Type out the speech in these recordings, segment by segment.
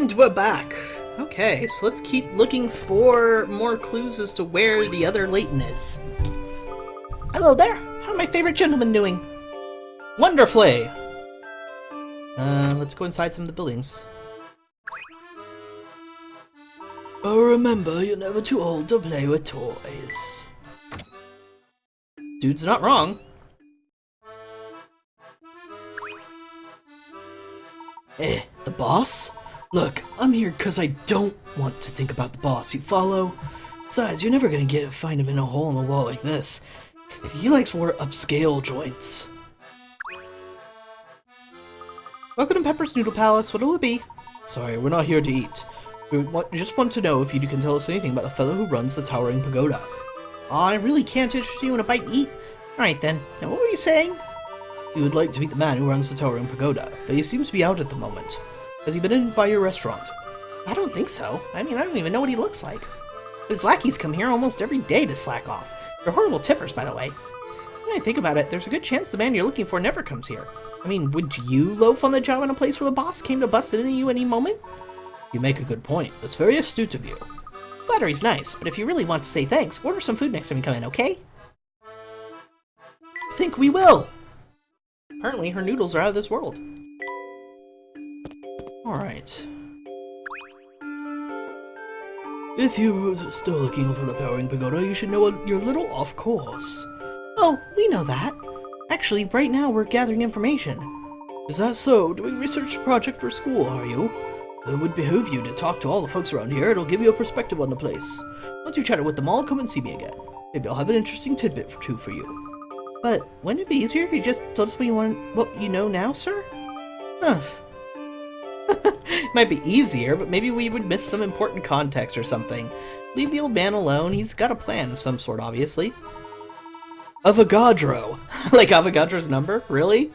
And we're back. Okay, so let's keep looking for more clues as to where the other Layton is. Hello there! How are my favorite gentlemen doing? Wonderfully! Let's go inside some of the buildings. Oh, remember, you're never too old to play with toys. Dude's not wrong. The boss? Look, I'm here because I don't want to think about the boss, you follow? Besides, you're never gonna find him in a hole in the wall like this. He likes more upscale joints. Welcome to Pepper's Noodle Palace, what'll it be? Sorry, we're not here to eat. We just want to know if you can tell us anything about the fellow who runs the Towering Pagoda. I really can't interest you in a bite and eat. Alright then, now what were you saying? You would like to meet the man who runs the Towering Pagoda, but he seems to be out at the moment. Has he been in by your restaurant? I don't think so. I mean, I don't even know what he looks like. But his lackeys come here almost every day to slack off. They're horrible tippers, by the way. When I think about it, there's a good chance the man you're looking for never comes here. I mean, would you loaf on the job in a place where the boss came to bust into you any moment? You make a good point. That's very astute of you. Flattery's nice, but if you really want to say thanks, order some food next time you come in, okay? I think we will! Apparently, her noodles are out of this world. Alright. If you're still looking for the Towering Pagoda, you should know you're a little off course. Oh, we know that. Actually, right now we're gathering information. Is that so? Doing research project for school, are you? It would behoove you to talk to all the folks around here. It'll give you a perspective on the place. Once you chatted with them all, come and see me again. Maybe I'll have an interesting tidbit or two for you. But wouldn't it be easier if you just told us what you know now, sir? Huh. Might be easier, but maybe we would miss some important context or something. Leave the old man alone. He's got a plan of some sort, obviously. Avogadro. Like Avogadro's number? Really?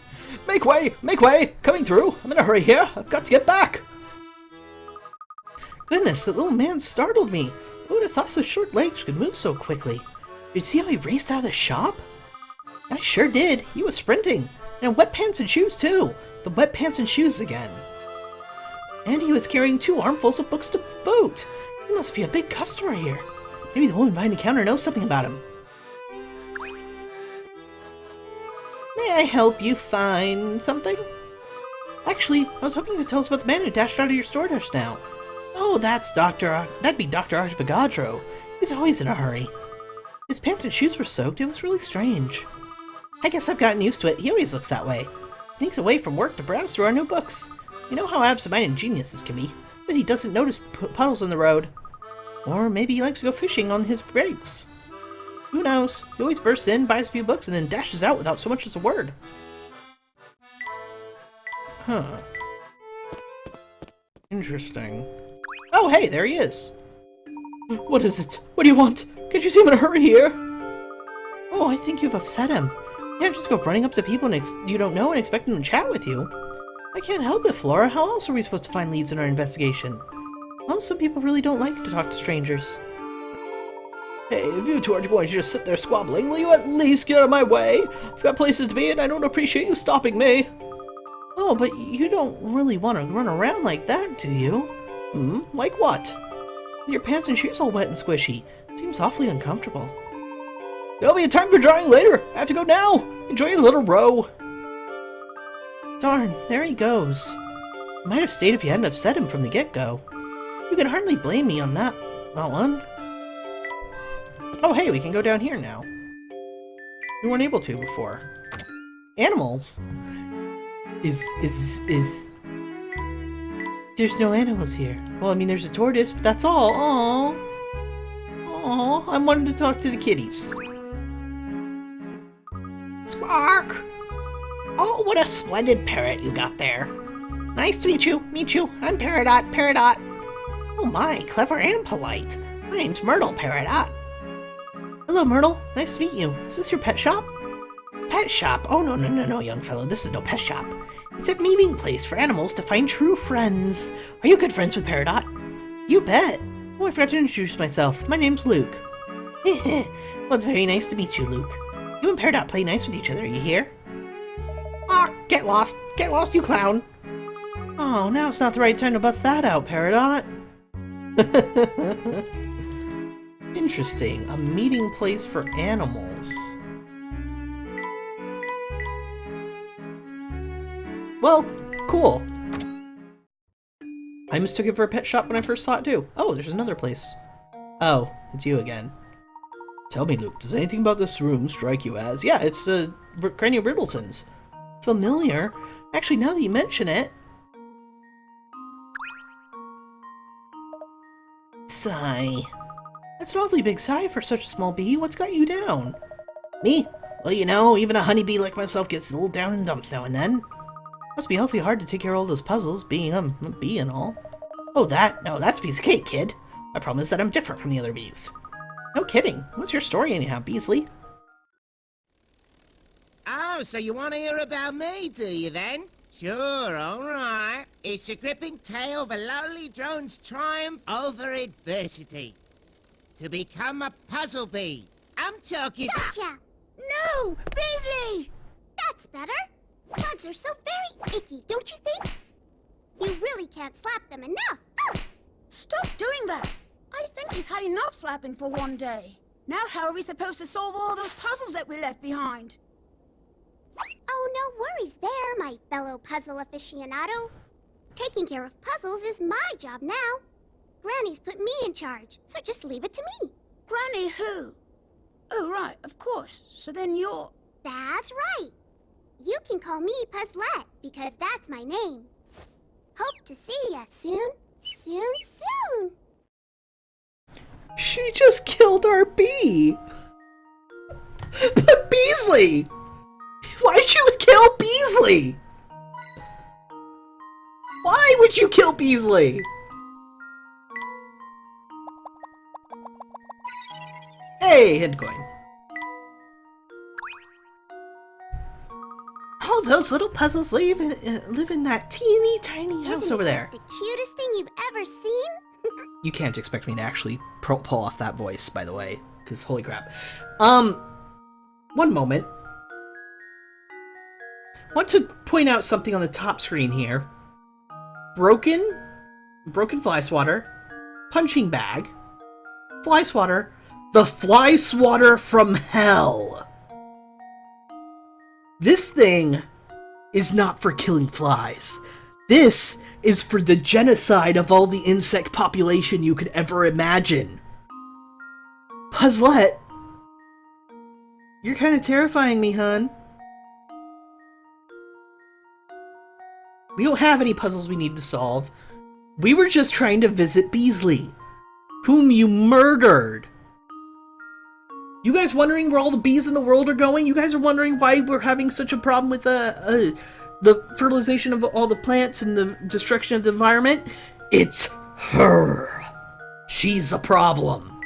Make way! Make way! Coming through! I'm in a hurry here. I've got to get back! Goodness, that little man startled me. Who would have thought so short legs could move so quickly? Did you see how he raced out of the shop? I sure did. He was sprinting. And wet pants and shoes, too. The wet pants and shoes again. And he was carrying 2 armfuls of books to boot. He must be a big customer here. Maybe the woman behind the counter knows something about him. May I help you find something? Actually, I was hoping you could tell us about the man who dashed out of your store just now. Oh, that'd be Dr. Archvigadro. He's always in a hurry. His pants and shoes were soaked. It was really strange. I guess I've gotten used to it. He always looks that way. Sneaks away from work to browse through our new books. You know how absent-minded geniuses can be, but he doesn't notice puddles in the road. Or maybe he likes to go fishing on his breaks. Who knows? He always bursts in, buys a few books, and then dashes out without so much as a word. Huh. Interesting. Oh, hey, there he is. What is it? What do you want? Can't you see I'm in a hurry here? Oh, I think you've upset him. You can't just go running up to people you don't know and expect them to chat with you. I can't help it, Flora. How else are we supposed to find leads in our investigation? Well, some people really don't like to talk to strangers. Hey, if you two are going to just sit there squabbling, will you at least get out of my way? I've got places to be and I don't appreciate you stopping me. Oh, but you don't really want to run around like that, do you? Like what? Your pants and shoes all wet and squishy. Seems awfully uncomfortable. There'll be a time for drying later. I have to go now. Enjoy your little row. Darn, there he goes. I might have stayed if you hadn't upset him from the get-go. You can hardly blame me on that one. Oh, hey, we can go down here now. We weren't able to before. Animals? There's no animals here. Well, I mean, there's a tortoise, but that's all. Aww, I wanted to talk to the kitties. Squawk! Oh, what a splendid parrot you got there. Nice to meet you. I'm Peridot. Oh my, clever and polite. My name's Myrtle Peridot. Hello, Myrtle. Nice to meet you. Is this your pet shop? Pet shop? Oh, no, young fellow. This is no pet shop. It's a meeting place for animals to find true friends. Are you good friends with Peridot? You bet. Oh, I forgot to introduce myself. My name's Luke. Well, it's very nice to meet you, Luke. You and Peridot play nice with each other, you hear? Ah, get lost, you clown. Oh, now's not the right time to bust that out, Peridot. Interesting. A meeting place for animals. Well, cool. I mistook it for a pet shop when I first saw it too. Oh, there's another place. Oh, it's you again. Tell me, Luke, does anything about this room strike you as? Yeah, it's Granny Riddleton's. Familiar? Actually, now that you mention it... Sigh. That's an awfully big sigh for such a small bee. What's got you down? Me? Well, you know, even a honeybee like myself gets a little down in dumps now and then. Must be awfully hard to take care of all those puzzles, being a bee and all. Oh, that? No, that's a piece of cake, kid. My problem is that I'm different from the other bees. No kidding. What's your story anyhow, Beasley? Oh, so you want to hear about me, do you then? Sure, alright. It's a gripping tale of a lowly drone's triumph over adversity. To become a puzzle bee. I'm talking... Gotcha! No! Beasley! That's better. Bugs are so very icky, don't you think? You really can't slap them enough. Ugh. Stop doing that! I think he's had enough slapping for one day. Now how are we supposed to solve all those puzzles that we left behind? Oh, no worries there, my fellow puzzle aficionado. Taking care of puzzles is my job now. Granny's put me in charge, so just leave it to me. Granny who? Oh, right, of course. So then you're... That's right. You can call me Puzzlette, because that's my name. Hope to see ya soon. Soon. She just killed our bee! But Beasley! Why'd you kill Beasley? Why would you kill Beasley? Hey, head coin. Oh, those little puzzles live in that teeny tiny house Isn't over it there. just the cutest thing you've ever seen? You can't expect me to actually pull off that voice, by the way, because holy crap. One moment. I want to point out something on the top screen here. Broken fly swatter, punching bag, fly swatter, the fly swatter from hell. This thing is not for killing flies. This is for the genocide of all the insect population you could ever imagine. Puzzlette, you're kind of terrifying me, hun. We don't have any puzzles we need to solve. We were just trying to visit Beasley, whom you murdered. You guys wondering where all the bees in the world are going? You guys are wondering why we're having such a problem with the fertilization of all the plants and the destruction of the environment? It's her. She's the problem.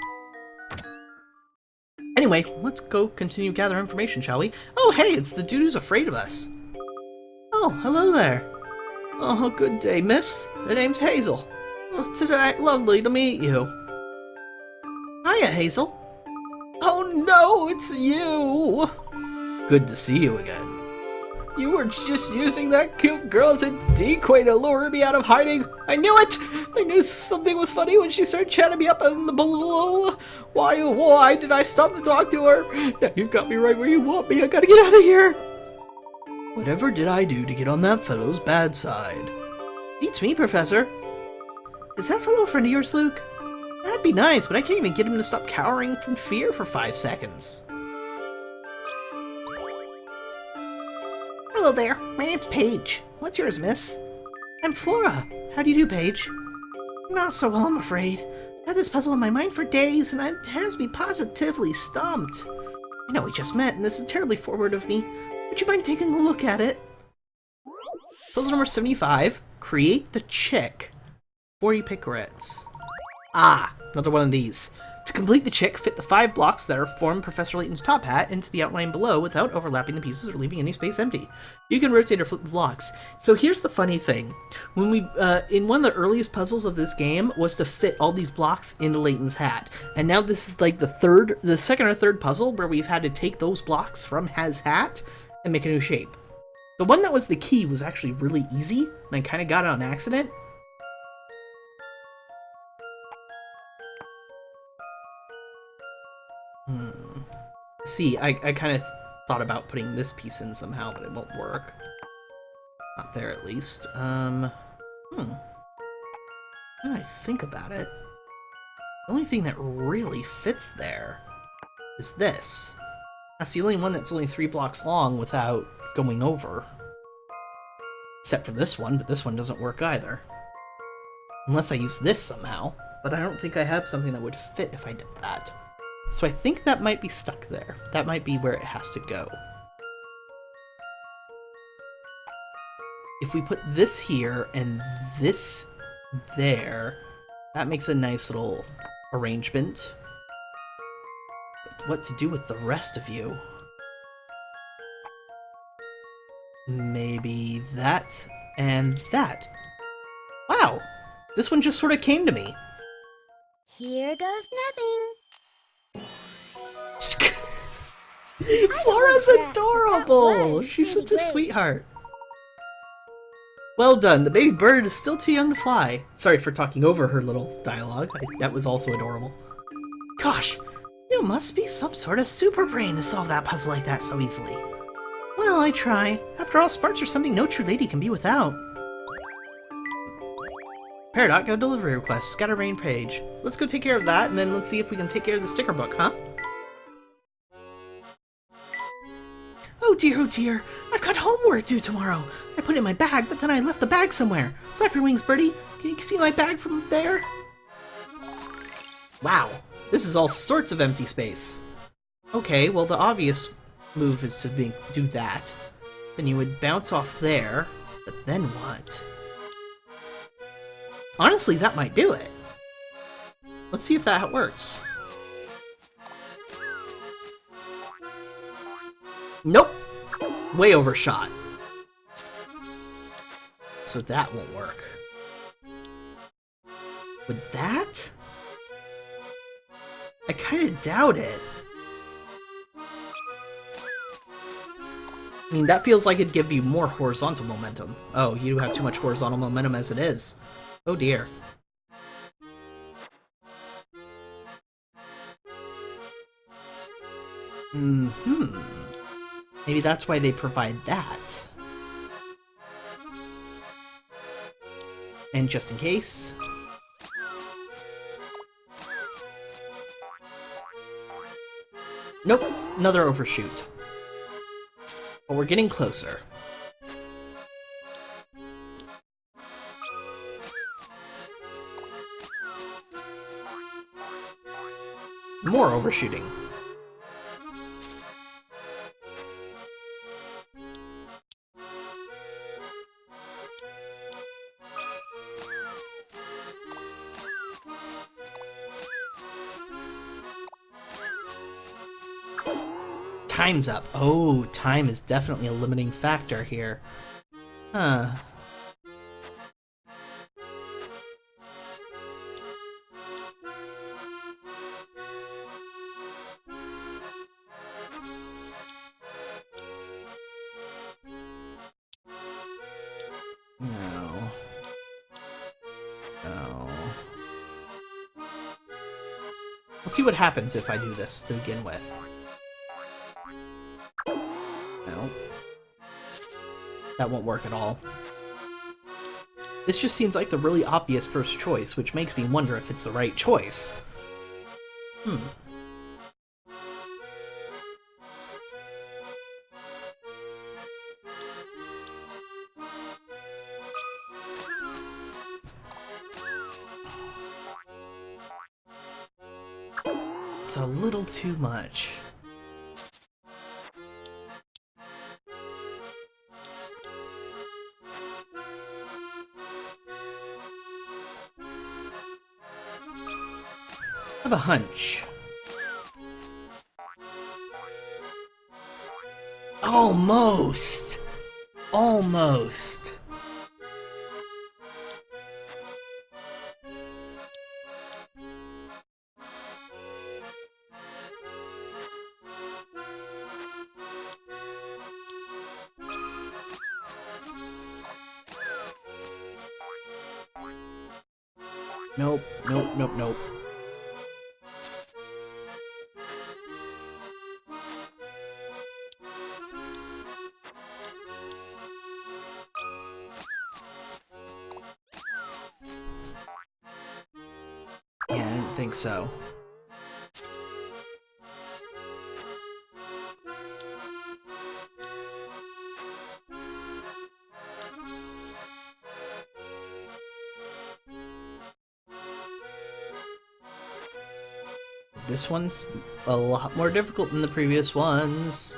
Anyway, let's go continue gather information, shall we? Oh, hey, it's the dude who's afraid of us. Oh, hello there. Oh, good day, miss. The name's Hazel. It's lovely to meet you. Hiya, Hazel. Oh no, it's you! Good to see you again. You were just using that cute girl as a decoy to lure me out of hiding. I knew it! I knew something was funny when she started chatting me up in the below. Why did I stop to talk to her? Now you've got me right where you want me. I gotta get out of here. Whatever did I do to get on that fellow's bad side? Beats me, Professor. Is that fellow a friend of yours, Luke? That'd be nice, but I can't even get him to stop cowering from fear for 5 seconds. Hello there. My name's Paige. What's yours, miss? I'm Flora. How do you do, Paige? Not so well, I'm afraid. I've had this puzzle in my mind for days, and it has me positively stumped. I know we just met, and this is terribly forward of me. Would you mind taking a look at it? Puzzle number 75. Create the chick. 40 picarets. Ah, another one of these. To complete the chick, fit the 5 blocks that are formed Professor Layton's top hat into the outline below without overlapping the pieces or leaving any space empty. You can rotate or flip the blocks. So here's the funny thing. When we, in one of the earliest puzzles of this game was to fit all these blocks into Layton's hat. And now this is like the second or third puzzle where we've had to take those blocks from his hat and make a new shape. The one that was the key was actually really easy, and I kind of got it on accident. See, I kind of thought about putting this piece in somehow, but it won't work. Not there, at least. Now I think about it, the only thing that really fits there is this. That's the only one that's only 3 blocks long without going over. Except for this one, but this one doesn't work either. Unless I use this somehow, but I don't think I have something that would fit if I did that. So I think that might be stuck there. That might be where it has to go. If we put this here and this there, that makes a nice little arrangement. But what to do with the rest of you? Maybe that and that. Wow! This one just sort of came to me. Here goes nothing. Flora's adorable! She's such a sweetheart. Well done, the baby bird is still too young to fly. Sorry for talking over her little dialogue. That was also adorable. Gosh, you must be some sort of super brain to solve that puzzle like that so easily. Well, I try. After all, sparks are something no true lady can be without. Peridot got a delivery request. Scatterbrain page. Let's go take care of that, and then let's see if we can take care of the sticker book, huh? Oh dear, I've got homework due tomorrow. I put it in my bag, but then I left the bag somewhere. Flap your wings, birdie. Can you see my bag from there? Wow, this is all sorts of empty space. Okay, well the obvious move is to do that. Then you would bounce off there, but then what? Honestly, that might do it. Let's see if that works. Nope. Way overshot. So that won't work. Would that? I kind of doubt it. I mean, that feels like it'd give you more horizontal momentum. Oh, you have too much horizontal momentum as it is. Oh dear. Maybe that's why they provide that. And just in case... Nope, another overshoot. But we're getting closer. More overshooting. Time's up. Oh, time is definitely a limiting factor here. Huh. No. No. We'll see what happens if I do this to begin with. No. That won't work at all. This just seems like the really obvious first choice, which makes me wonder if it's the right choice. It's a little too much. I have a hunch. Almost! Almost. Nope, nope, nope, nope. Yeah, I didn't think so. This one's a lot more difficult than the previous ones.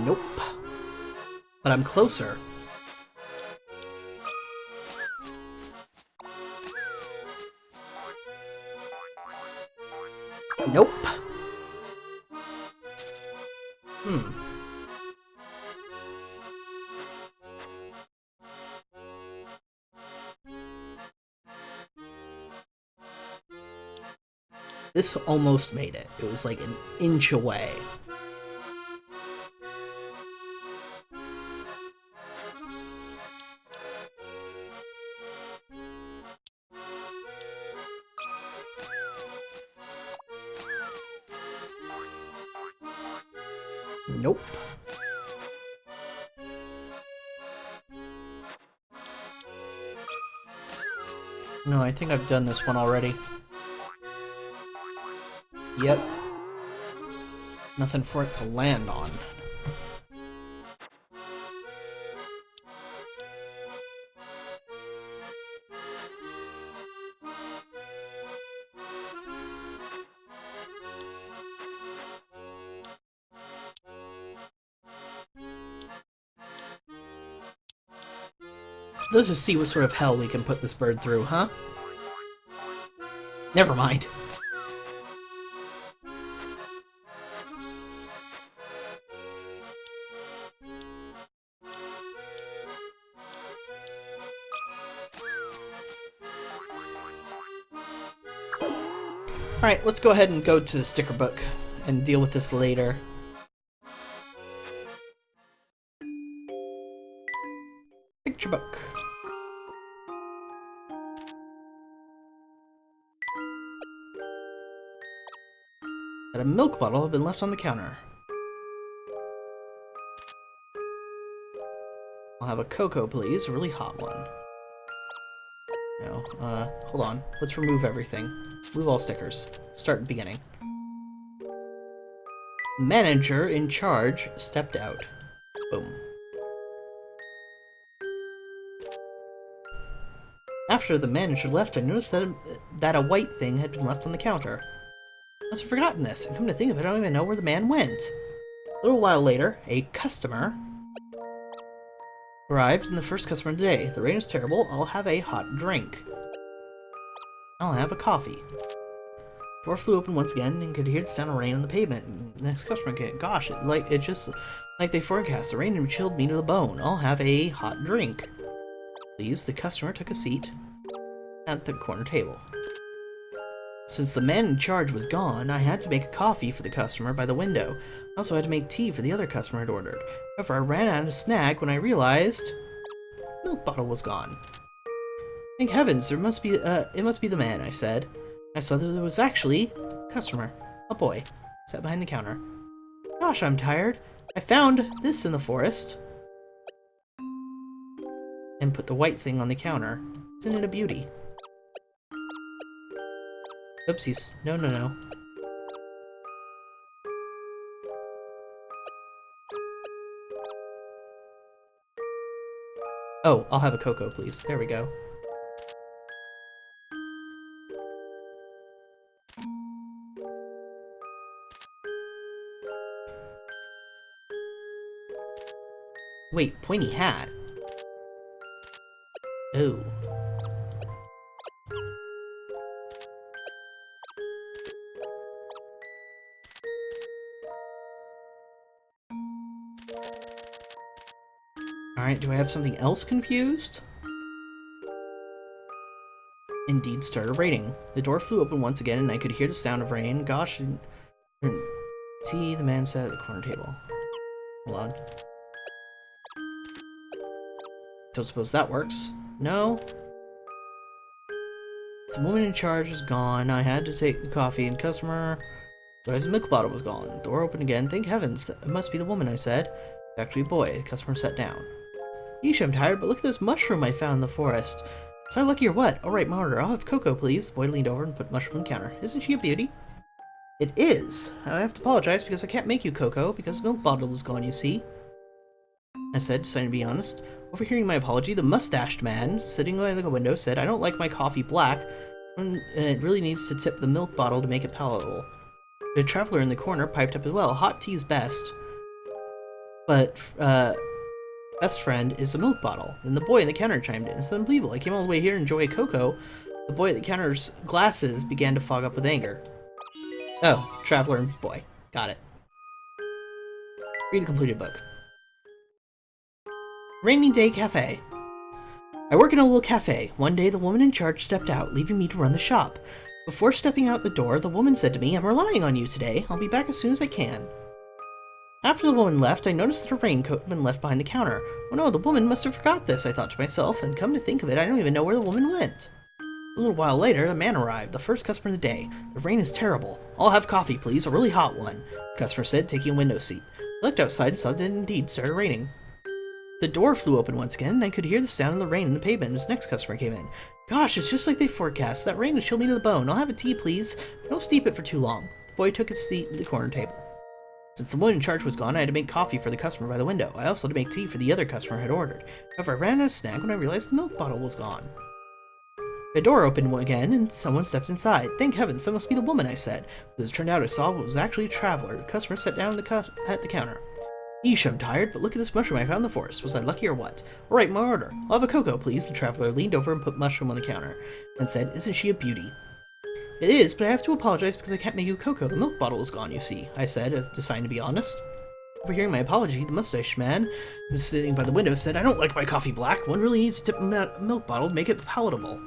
Nope. But I'm closer. Nope. This almost made it. It was like an inch away. Nope. No, I think I've done this one already. Yep. Nothing for it to land on. Let's just see what sort of hell we can put this bird through, huh? Never mind. Alright, let's go ahead and go to the sticker book and deal with this later. Picture book. That a milk bottle had been left on the counter. I'll have a cocoa, please. A really hot one. No, hold on. Let's remove everything. Remove all stickers. Start beginning. Manager in charge stepped out. Boom. After the manager left, I noticed that a white thing had been left on the counter. I must have forgotten this, and come to think of it, I don't even know where the man went. A little while later, a customer arrived, and the first customer of the day. The rain is terrible. I'll have a hot drink. I'll have a coffee. Door flew open once again, and could hear the sound of rain on the pavement. Next customer came. Gosh, it just like they forecast. The rain chilled me to the bone. I'll have a hot drink. Please. The customer took a seat at the corner table. Since the man in charge was gone, I had to make a coffee for the customer by the window. I also had to make tea for the other customer I'd ordered. However, I ran out of snack when I realized the milk bottle was gone. Thank heavens, it must be the man, I said. I saw that there was actually a customer, a boy, sat behind the counter. Gosh, I'm tired. I found this in the forest. And put the white thing on the counter. Isn't it a beauty? Oopsies. No, no, no. Oh, I'll have a cocoa, please. There we go. Wait, pointy hat? Oh. Alright, do I have something else confused? Indeed started raining. The door flew open once again and I could hear the sound of rain. Gosh, tea, the man said at the corner table. Hold on. Don't suppose that works. No. The woman in charge is gone. I had to take the coffee and customer. Whereas the milk bottle was gone. The door opened again. Thank heavens. It must be the woman, I said. It's actually a boy. The customer sat down. Yeesh, I'm tired, but look at this mushroom I found in the forest. Was I lucky or what? Alright, my order. I'll have cocoa, please. The boy leaned over and put the mushroom on the counter. Isn't she a beauty? It is. I have to apologize because I can't make you cocoa because the milk bottle is gone, you see. I said, deciding to be honest. Overhearing my apology, the mustached man, sitting by the window, said, I don't like my coffee black, and it really needs to tip the milk bottle to make it palatable. The traveler in the corner piped up as well. Hot tea is best. But, best friend is the milk bottle. Then the boy in the counter chimed in. It's unbelievable. I came all the way here to enjoy a cocoa. The boy at the counter's glasses began to fog up with anger. Oh, traveler and boy. Got it. Read a completed book. Rainy Day Cafe. I work in a little cafe. One day, the woman in charge stepped out, leaving me to run the shop. Before stepping out the door, the woman said to me, I'm relying on you today. I'll be back as soon as I can. After the woman left, I noticed that her raincoat had been left behind the counter. Oh no, the woman must have forgot this, I thought to myself, and come to think of it, I don't even know where the woman went. A little while later, the man arrived, the first customer of the day. The rain is terrible. I'll have coffee, please, a really hot one, the customer said, taking a window seat. I looked outside and saw that it indeed started raining. The door flew open once again, and I could hear the sound of the rain in the pavement as the next customer came in. Gosh, it's just like they forecast. That rain will chill me to the bone. I'll have a tea, please. Don't steep it for too long. The boy took his seat at the corner table. Since the woman in charge was gone, I had to make coffee for the customer by the window. I also had to make tea for the other customer I had ordered. However, I ran out of snack when I realized the milk bottle was gone. The door opened again, and someone stepped inside. Thank heavens, that must be the woman, I said. But as it turned out, I saw what was actually a traveler. The customer sat down at the counter. Yeesh, I'm tired, but look at this mushroom I found in the forest. Was I lucky or what? Alright, my order. I'll have a cocoa, please. The traveler leaned over and put mushroom on the counter, and said, Isn't she a beauty? It is, but I have to apologize because I can't make you cocoa. The milk bottle is gone, you see, I said, as deciding to be honest. Overhearing my apology, the mustache man, sitting by the window, said, I don't like my coffee black. One really needs to tip that milk bottle to make it palatable.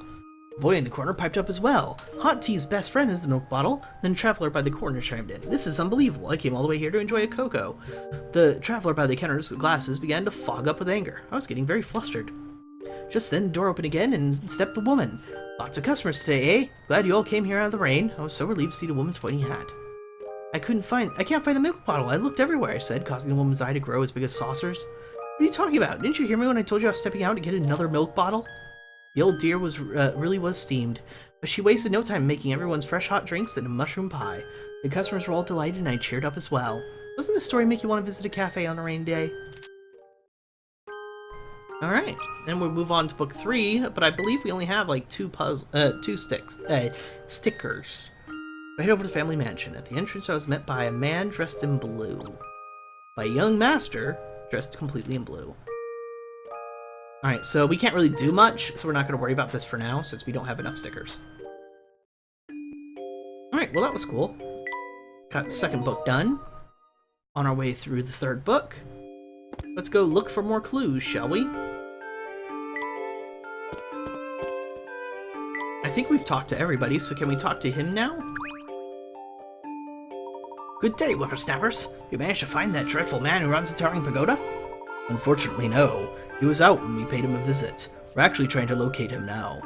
The boy in the corner piped up as well. Hot tea's best friend is the milk bottle. Then the traveler by the corner chimed in. This is unbelievable. I came all the way here to enjoy a cocoa. The traveler by the counter's glasses began to fog up with anger. I was getting very flustered. Just then, the door opened again and stepped the woman. Lots of customers today, eh? Glad you all came here out of the rain. I was so relieved to see the woman's pointy hat. I can't find the milk bottle. I looked everywhere, I said, causing the woman's eye to grow as big as saucers. What are you talking about? Didn't you hear me when I told you I was stepping out to get another milk bottle? The old dear really was steamed, but she wasted no time making everyone's fresh hot drinks and a mushroom pie. The customers were all delighted and I cheered up as well. Doesn't this story make you want to visit a cafe on a rainy day? Alright, then we'll move on to book 3, but I believe we only have like two stickers. I head over to the family mansion. At the entrance I was met by a man dressed in blue. By a young master dressed completely in blue. Alright, so we can't really do much, so we're not going to worry about this for now, since we don't have enough stickers. Alright, well that was cool. Got the second book done. On our way through the third book. Let's go look for more clues, shall we? I think we've talked to everybody, so can we talk to him now? Good day, whippersnappers. You managed to find that dreadful man who runs the Towering Pagoda? Unfortunately, no. He was out when we paid him a visit. We're actually trying to locate him now.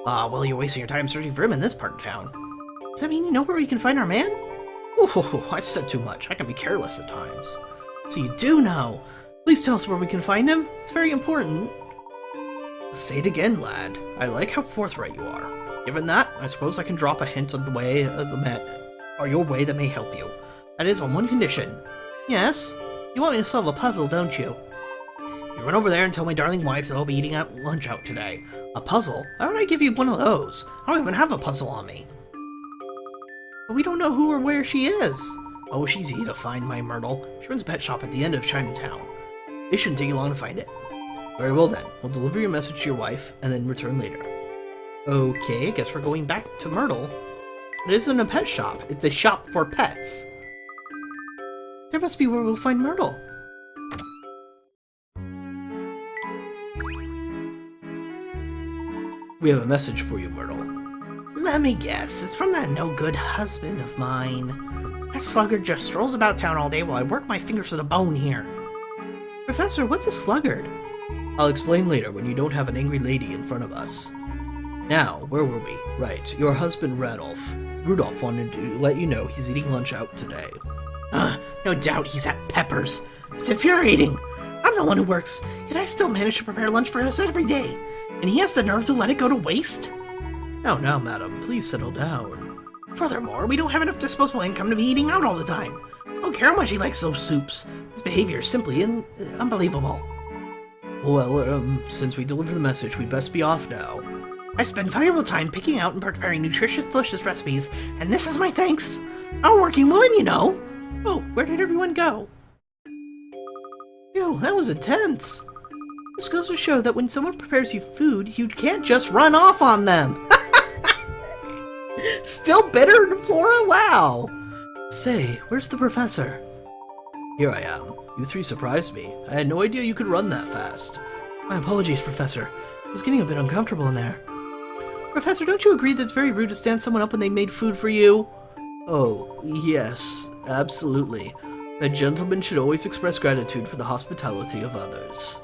Ah, well, you're wasting your time searching for him in this part of town. Does that mean you know where we can find our man? Oh, I've said too much. I can be careless at times. So you do know. Please tell us where we can find him. It's very important. Say it again, lad. I like how forthright you are. Given that, I suppose I can drop a hint on the way or your way that may help you. That is on one condition. Yes? You want me to solve a puzzle, don't you? You run over there and tell my darling wife that I'll be eating lunch out today. A puzzle? Why would I give you one of those? I don't even have a puzzle on me. But we don't know who or where she is. Oh, she's easy to find, my Myrtle. She runs a pet shop at the end of Chinatown. It shouldn't take you long to find it. Very well then, we'll deliver your message to your wife and then return later. Okay, I guess we're going back to Myrtle. It isn't a pet shop, it's a shop for pets. There must be where we'll find Myrtle. We have a message for you, Myrtle. Let me guess, it's from that no-good husband of mine. That sluggard just strolls about town all day while I work my fingers to the bone here. Professor, what's a sluggard? I'll explain later when you don't have an angry lady in front of us. Now, where were we? Right, your husband Rudolph wanted to let you know he's eating lunch out today. No doubt he's at Pepper's. It's infuriating. I'm the one who works, yet I still manage to prepare lunch for us every day. And he has the nerve to let it go to waste? Oh, now, madam, please settle down. Furthermore, we don't have enough disposable income to be eating out all the time. I don't care how much he likes those soups. His behavior is simply unbelievable. Well, since we delivered the message, we'd best be off now. I spend valuable time picking out and preparing nutritious, delicious recipes, and this is my thanks. I'm a working woman, you know. Oh, where did everyone go? Ew, that was intense. This goes to show that when someone prepares you food, you can't just run off on them. Still bitter, Flora? Wow. Say, where's the professor? Here I am. You three surprised me. I had no idea you could run that fast. My apologies, Professor. I was getting a bit uncomfortable in there. Professor, don't you agree that it's very rude to stand someone up when they made food for you? Oh, yes, absolutely. A gentleman should always express gratitude for the hospitality of others.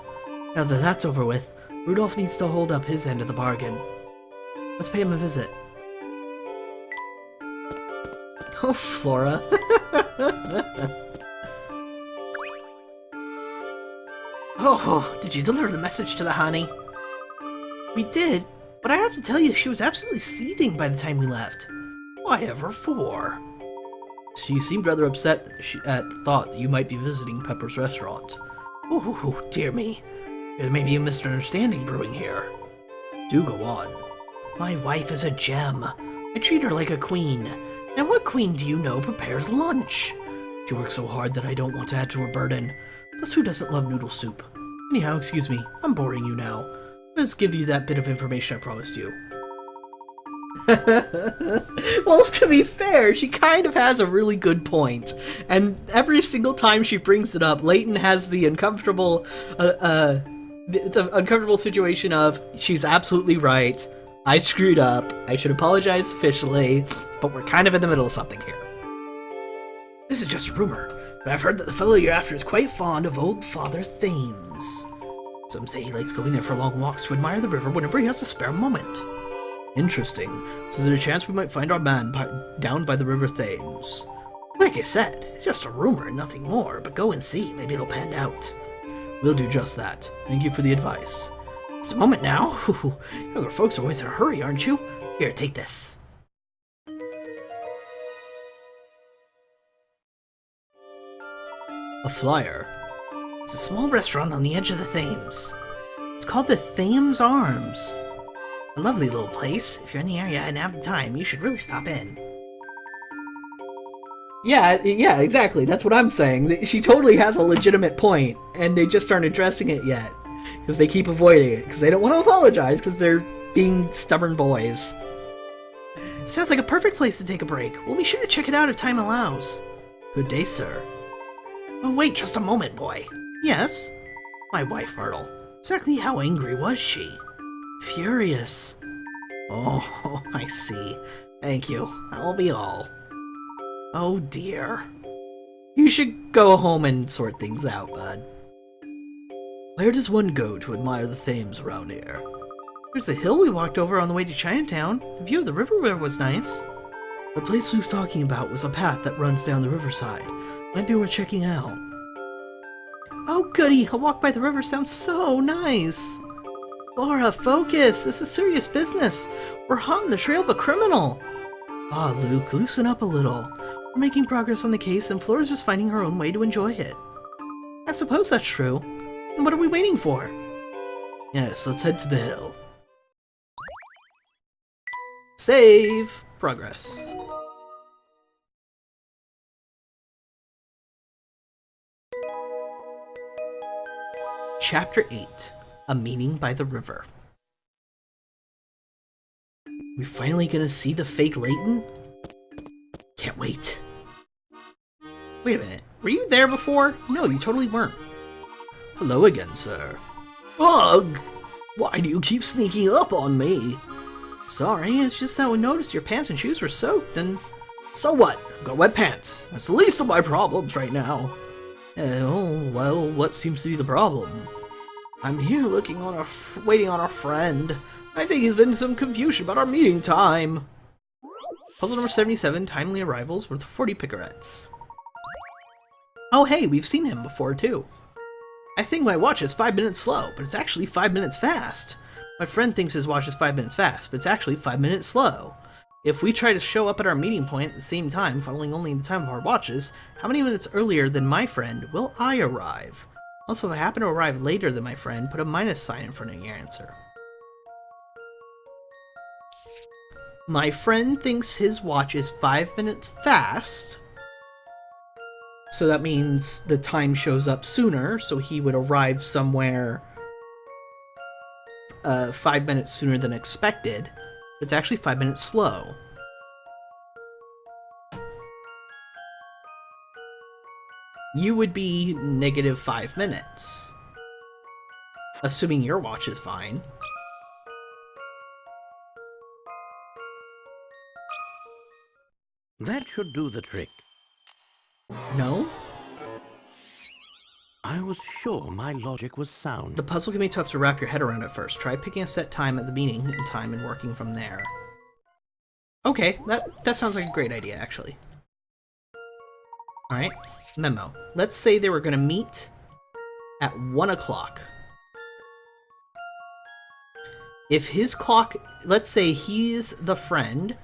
Now that that's over with, Rudolph needs to hold up his end of the bargain. Let's pay him a visit. Oh, Flora. Oh, did you deliver the message to the honey? We did, but I have to tell you, she was absolutely seething by the time we left. Why ever for? She seemed rather upset at the thought that you might be visiting Pepper's restaurant. Oh, dear me. There may be a misunderstanding brewing here. Do go on. My wife is a gem. I treat her like a queen. And what queen do you know prepares lunch? She works so hard that I don't want to add to her burden. Plus, who doesn't love noodle soup? Anyhow, excuse me, I'm boring you now. Let's give you that bit of information I promised you. Well, to be fair, she kind of has a really good point. And every single time she brings it up, Layton has the uncomfortable, the uncomfortable situation of, she's absolutely right. I screwed up. I should apologize officially, but we're kind of in the middle of something here. This is just a rumor, but I've heard that the fellow you're after is quite fond of old Father Thames. Some say he likes going there for long walks to admire the river whenever he has a spare moment. Interesting. So there's a chance we might find our man down by the River Thames. Like I said, it's just a rumor and nothing more, but go and see. Maybe it'll pan out. We'll do just that. Thank you for the advice. Just a moment now. Younger folks are always in a hurry, aren't you? Here, take this. A flyer. It's a small restaurant on the edge of the Thames. It's called the Thames Arms. A lovely little place. If you're in the area and have the time, you should really stop in. Yeah, exactly. That's what I'm saying. She totally has a legitimate point, and they just aren't addressing it yet. Because they keep avoiding it, because they don't want to apologize, because they're being stubborn boys. Sounds like a perfect place to take a break. We'll be sure to check it out if time allows. Good day, sir. Oh, wait just a moment, boy. Yes? My wife, Myrtle. Exactly how angry was she? Furious. Oh, I see. Thank you. That will be all. Oh, dear. You should go home and sort things out, bud. Where does one go to admire the Thames around here? There's a hill we walked over on the way to Chinatown. The view of the river was nice. The place we was talking about was a path that runs down the riverside. Might be worth checking out. Oh goody, a walk by the river sounds so nice. Laura, focus! This is serious business. We're hot on the trail of a criminal. Ah, Luke, loosen up a little. We're making progress on the case and Flora's just finding her own way to enjoy it. I suppose that's true. And what are we waiting for? Yes, let's head to the hill. Save! Progress. Chapter 8. A Meeting by the River. We finally gonna see the fake Layton? Can't wait. Wait a minute, were you there before? No, you totally weren't. Hello again, sir. Ugh! Why do you keep sneaking up on me? Sorry, it's just that we noticed your pants and shoes were soaked and... So what? I've got wet pants. That's the least of my problems right now. Oh, well, what seems to be the problem? I'm here waiting on our friend. I think there's been some confusion about our meeting time. Puzzle number 77, timely arrivals worth 40 picarettes. Oh hey, we've seen him before too. I think my watch is 5 minutes slow, but it's actually 5 minutes fast. My friend thinks his watch is 5 minutes fast, but it's actually 5 minutes slow. If we try to show up at our meeting point at the same time, following only the time of our watches, how many minutes earlier than my friend will I arrive? Also, if I happen to arrive later than my friend, put a minus sign in front of your answer. My friend thinks his watch is 5 minutes fast, so that means the time shows up sooner, so he would arrive somewhere 5 minutes sooner than expected. It's actually 5 minutes slow. You would be negative 5 minutes. Assuming your watch is fine. That should do the trick. No? I was sure my logic was sound. The puzzle can be tough to wrap your head around at first. Try picking a set time at the meeting in time and working from there. Okay, that sounds like a great idea, actually. Alright, memo. Let's say they were going to meet at 1 o'clock. If his clock... Let's say he's the friend,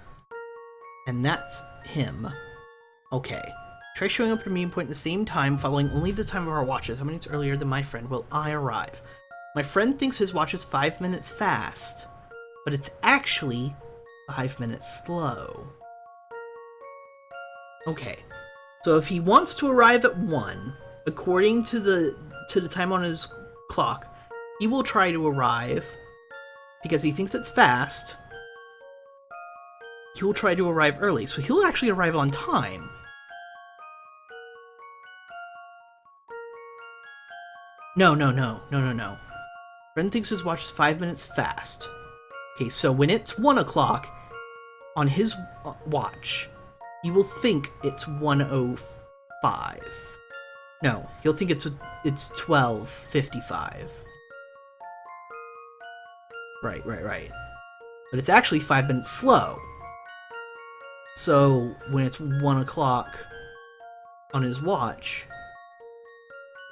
and that's him. Okay. Try showing up at a meeting point at the same time, following only the time of our watches. How many minutes earlier than my friend will I arrive? My friend thinks his watch is 5 minutes fast, but it's actually 5 minutes slow. Okay. So if he wants to arrive at 1, according to the time on his clock, he will try to arrive, because he thinks it's fast, he will try to arrive early. So he'll actually arrive on time. No. Ren thinks his watch is 5 minutes fast. Okay, so when it's 1 o'clock on his watch, he will think it's 1:05. No, he'll think it's 12:55. Right. But it's actually 5 minutes slow. So when it's 1 o'clock on his watch,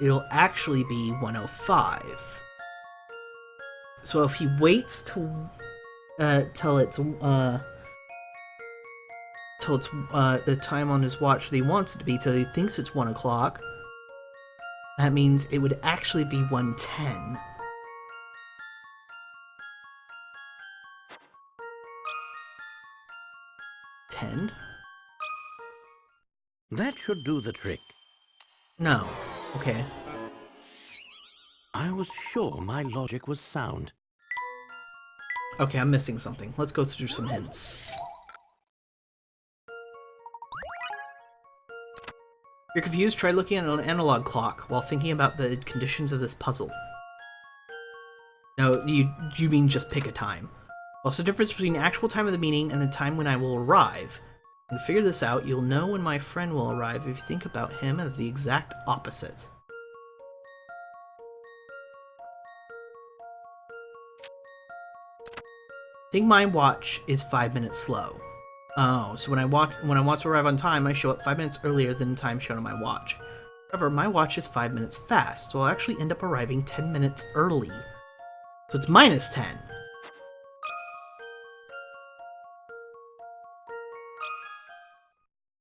it'll actually be 1:05. So if he waits till it's the time on his watch that he wants it to be, till he thinks it's 1 o'clock, that means it would actually be 1:10. That should do the trick. No. Okay. I was sure my logic was sound. Okay, I'm missing something. Let's go through some hints. You're confused? Try looking at an analog clock while thinking about the conditions of this puzzle. No, you mean just pick a time. What's the difference between the actual time of the meeting and the time when I will arrive? When you figure this out, you'll know when my friend will arrive if you think about him as the exact opposite. Think my watch is 5 minutes slow. Oh, so when I want to arrive on time, I show up 5 minutes earlier than the time shown on my watch. However, my watch is 5 minutes fast, so I'll actually end up arriving 10 minutes early. So it's minus 10.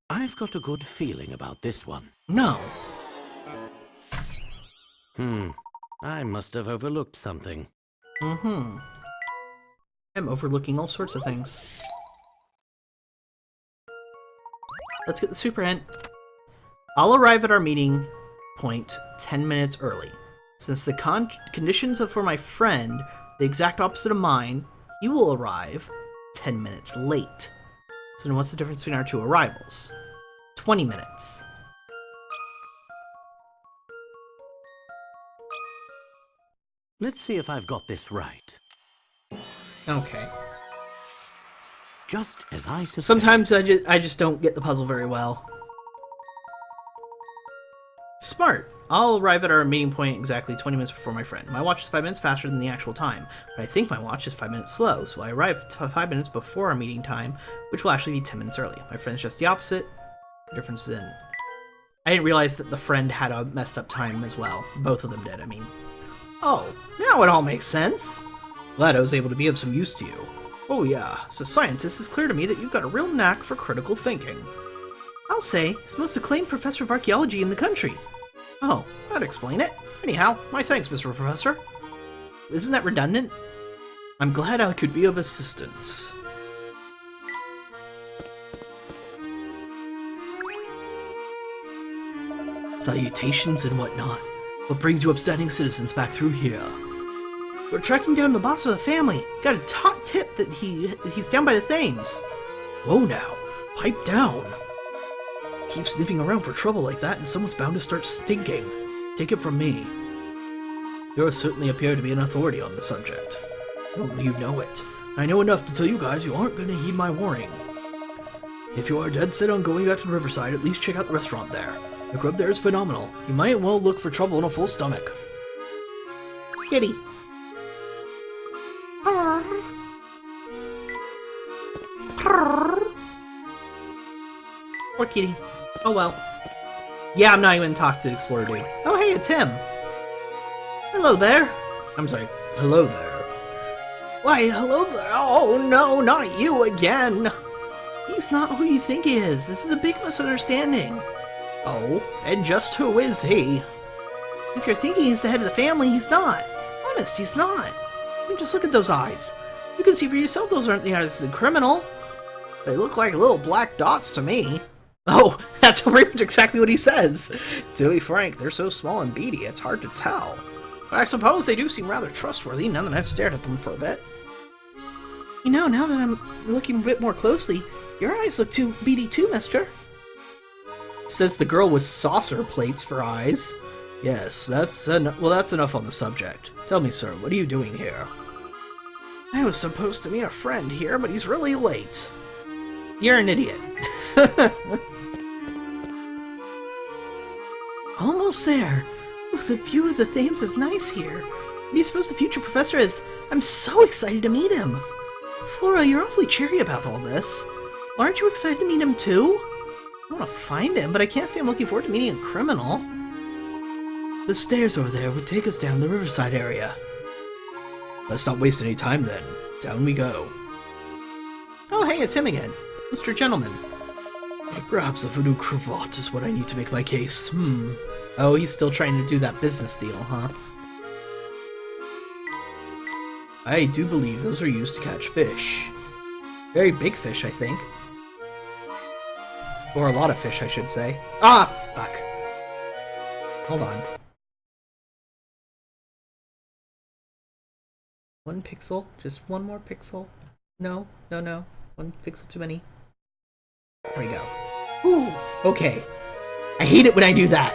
I've got a good feeling about this one. No. I must have overlooked something. I'm overlooking all sorts of things. Let's get the super hint. I'll arrive at our meeting point 10 minutes early. Since the conditions for my friend are the exact opposite of mine, he will arrive 10 minutes late. So then what's the difference between our two arrivals? 20 minutes. Let's see if I've got this right. Okay. just as I suspected. Sometimes I just don't get the puzzle very well. Smart. I'll arrive at our meeting point exactly 20 minutes before my friend. My watch is 5 minutes faster than the actual time, but I think my watch is 5 minutes slow, so I arrive 5 minutes before our meeting time, which will actually be 10 minutes early. My friend's just the opposite. The difference is in... I didn't realize that the friend had a messed up time as well. Both of them did, I mean. Oh, now it all makes sense. Glad I was able to be of some use to you. Oh yeah, as a scientist, it's clear to me that you've got a real knack for critical thinking. I'll say, he's the most acclaimed professor of archaeology in the country. Oh, that'd explain it. Anyhow, my thanks, Mr. Professor. Isn't that redundant? I'm glad I could be of assistance. Salutations and whatnot. What brings you upstanding citizens back through here? We're tracking down the boss of the family. Got a top tip that he's down by the Thames. Whoa now, pipe down. Keep sniffing around for trouble like that and someone's bound to start stinking. Take it from me. You certainly appear to be an authority on the subject. Only you know it. I know enough to tell you guys you aren't going to heed my warning. If you are dead set on going back to the riverside, at least check out the restaurant there. The grub there is phenomenal. You might well look for trouble in a full stomach. Kitty. Poor kitty. Oh well. Yeah, I'm not even gonna talk to the Explorer dude. Oh hey, it's him. Hello there. I'm sorry. Hello there. Why, hello there. Oh no, not you again. He's not who you think he is. This is a big misunderstanding. Oh, and just who is he? If you're thinking he's the head of the family, he's not. Honest, he's not. I mean, just look at those eyes. You can see for yourself those aren't the eyes of the criminal. They look like little black dots to me. Oh, that's pretty much exactly what he says. To be frank, they're so small and beady, it's hard to tell. But I suppose they do seem rather trustworthy now that I've stared at them for a bit. You know, now that I'm looking a bit more closely, your eyes look too beady too, mister. Says the girl with saucer plates for eyes. Yes, that's enough on the subject. Tell me, sir, what are you doing here? I was supposed to meet a friend here, but he's really late. You're an idiot. Almost there. Oh, the view of the Thames is nice here. What do you suppose the future professor is? I'm so excited to meet him. Flora, you're awfully cheery about all this. Aren't you excited to meet him too? I want to find him, but I can't say I'm looking forward to meeting a criminal. The stairs over there would take us down the riverside area. Let's not waste any time then. Down we go. Oh hey, it's him again. Mr. Gentleman. Perhaps a new cravat is what I need to make my case. Oh, he's still trying to do that business deal, huh? I do believe those are used to catch fish. Very big fish, I think. Or a lot of fish, I should say. Ah, fuck. Hold on. 1 pixel? Just 1 more pixel? No, no, no. 1 pixel too many. There we go. Ooh, okay. I hate it when I do that.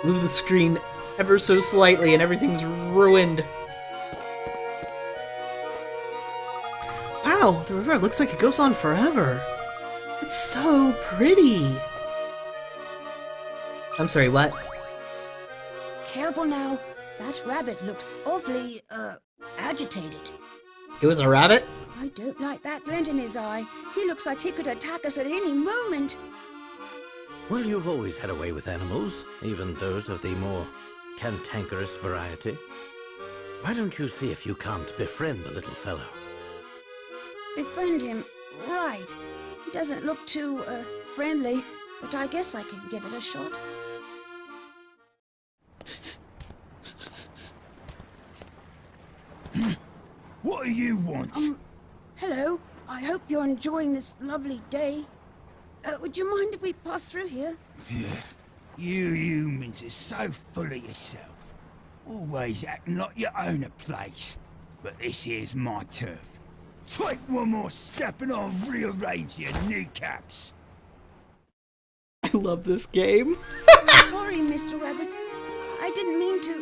Move the screen ever so slightly and everything's ruined. Wow, the river looks like it goes on forever. It's so pretty. I'm sorry, what? Careful now. That rabbit looks awfully, agitated. It was a rabbit? I don't like that glint in his eye. He looks like he could attack us at any moment. Well, you've always had a way with animals, even those of the more cantankerous variety. Why don't you see if you can't befriend the little fellow? Befriend him, right. He doesn't look too, friendly, but I guess I can give it a shot. What do you want? Hello. I hope you're enjoying this lovely day. Would you mind if we pass through here? You humans are so full of yourself. Always acting like you own a place. But this here's my turf. Take one more step and I'll rearrange your kneecaps. I love this game. Sorry, Mr. Rabbit. I didn't mean to...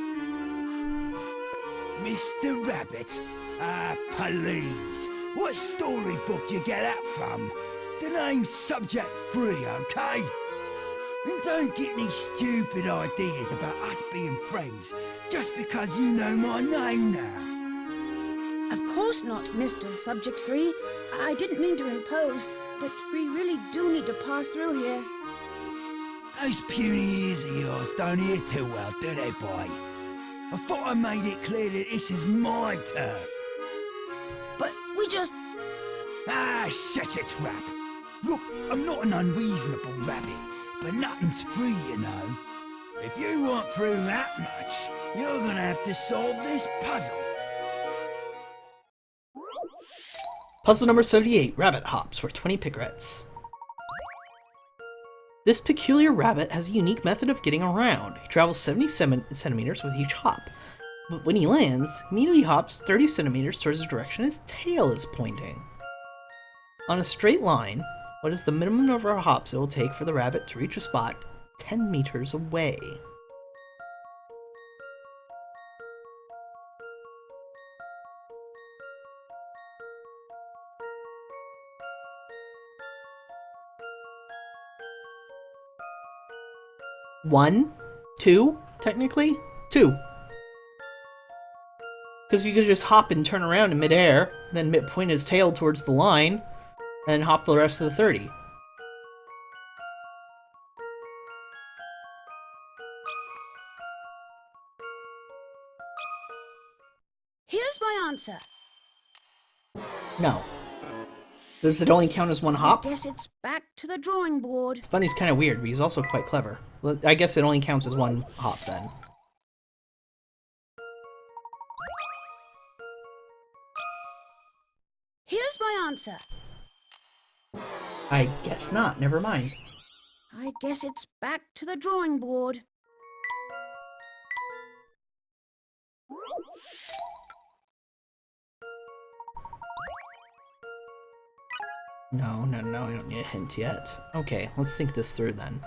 Mr. Rabbit? Ah, please. What storybook you get that from? The name's Subject 3, okay? And don't get any stupid ideas about us being friends just because you know my name now. Of course not, Mr. Subject 3. I didn't mean to impose, but we really do need to pass through here. Those puny ears of yours don't hear too well, do they, boy? I thought I made it clear that this is my turf. But we just... Ah, shut your trap. Look, I'm not an unreasonable rabbit, but nothing's free, you know. If you want through that much, you're gonna have to solve this puzzle. Puzzle number 78, Rabbit Hops, worth 20 pigrets. This peculiar rabbit has a unique method of getting around. He travels 77 centimeters with each hop, but when he lands, he immediately hops 30 centimeters towards the direction his tail is pointing. On a straight line, what is the minimum number of hops it will take for the rabbit to reach a spot 10 meters away? One? Two, technically? Two. Because you could just hop and turn around in midair, and then point his tail towards the line, and then hop the rest of the 30. Here's my answer. No. Does it only count as one hop? I guess it's back to the drawing board. This bunny's kind of weird, but he's also quite clever. Well, I guess it only counts as one hop then. Here's my answer. I guess not. Never mind. I guess it's back to the drawing board. No, I don't need a hint yet. Okay, let's think this through then.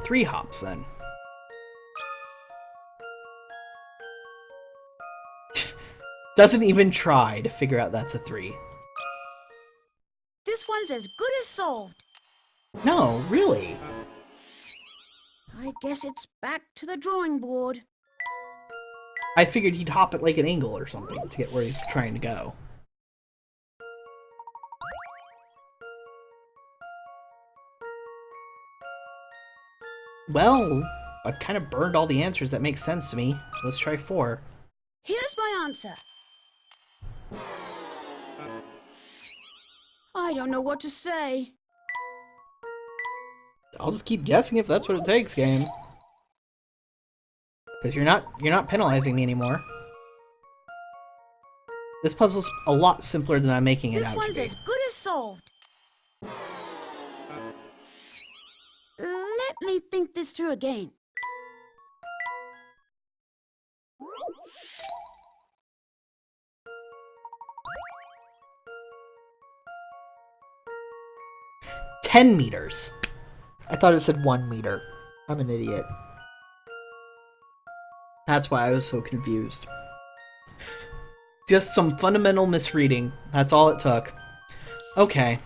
Three hops then. Doesn't even try to figure out that's a 3. This one's as good as solved. No, really. I guess it's back to the drawing board. I figured he'd hop at like an angle or something to get where he's trying to go. Well, I've kind of burned all the answers that make sense to me. Let's try 4. Here's my answer. I don't know what to say. I'll just keep guessing if that's what it takes, game. Because you're not penalizing me anymore. This puzzle's a lot simpler than I'm making it This out to one's be. as good as solved. Let me think this through again. $10 meters. I thought it said 1 meter. I'm an idiot. That's why I was so confused. Just some fundamental misreading. That's all it took. Okay.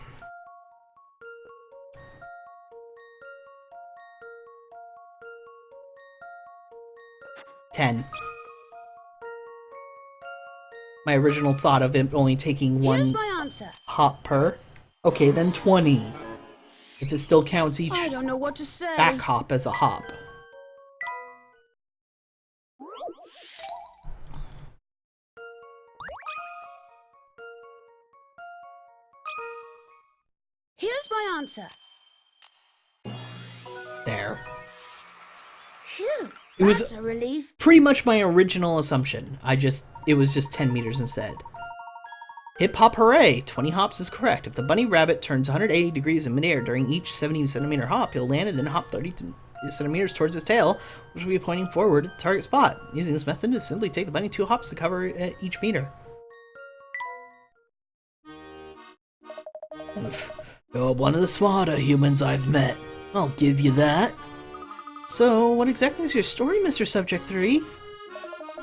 $10. My original thought of it only taking Here's one my answer. hop per. Okay, then 20. If it still counts each I don't know what to say. back hop as a hop. Here's my answer. There. Phew, It was that's a relief. pretty much my original assumption. It was just 10 meters instead. Hip hop hooray! 20 hops is correct. If the bunny rabbit turns 180 degrees in midair during each 70 centimeter hop, he'll land and then hop 30 centimeters towards its tail, which will be pointing forward at the target spot. Using this method is simply take the bunny 2 hops to cover each meter. You're one of the smarter humans I've met. I'll give you that. So, what exactly is your story, Mr. Subject 3?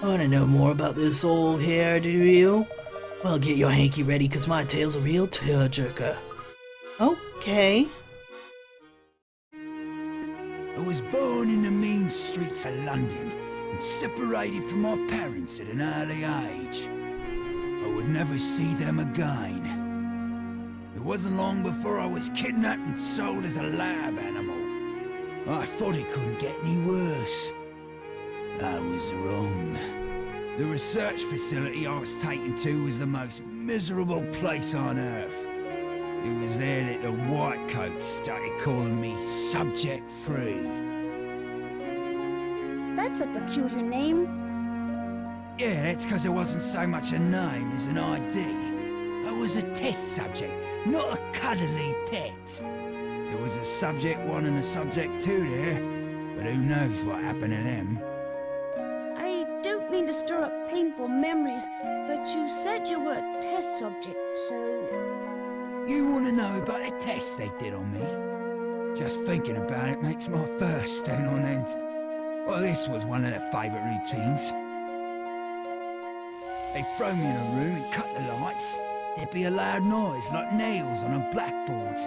Want to know more about this old hair, do you? Well, get your hanky ready, cause my tale's a real tearjerker. Okay. I was born in the mean streets of London and separated from my parents at an early age. I would never see them again. It wasn't long before I was kidnapped and sold as a lab animal. I thought it couldn't get any worse. I was wrong. The research facility I was taken to was the most miserable place on Earth. It was there that the whitecoats started calling me Subject 3. That's a peculiar name. Yeah, that's because it wasn't so much a name as an ID. I was a test subject, not a cuddly pet. There was a Subject 1 and a Subject 2 there, but who knows what happened to them. I don't mean to stir up painful memories, but you said you were a test subject, so... You want to know about the test they did on me? Just thinking about it makes my fur stand on end. Well, this was one of their favourite routines. They'd throw me in a room and cut the lights. There'd be a loud noise like nails on a blackboard.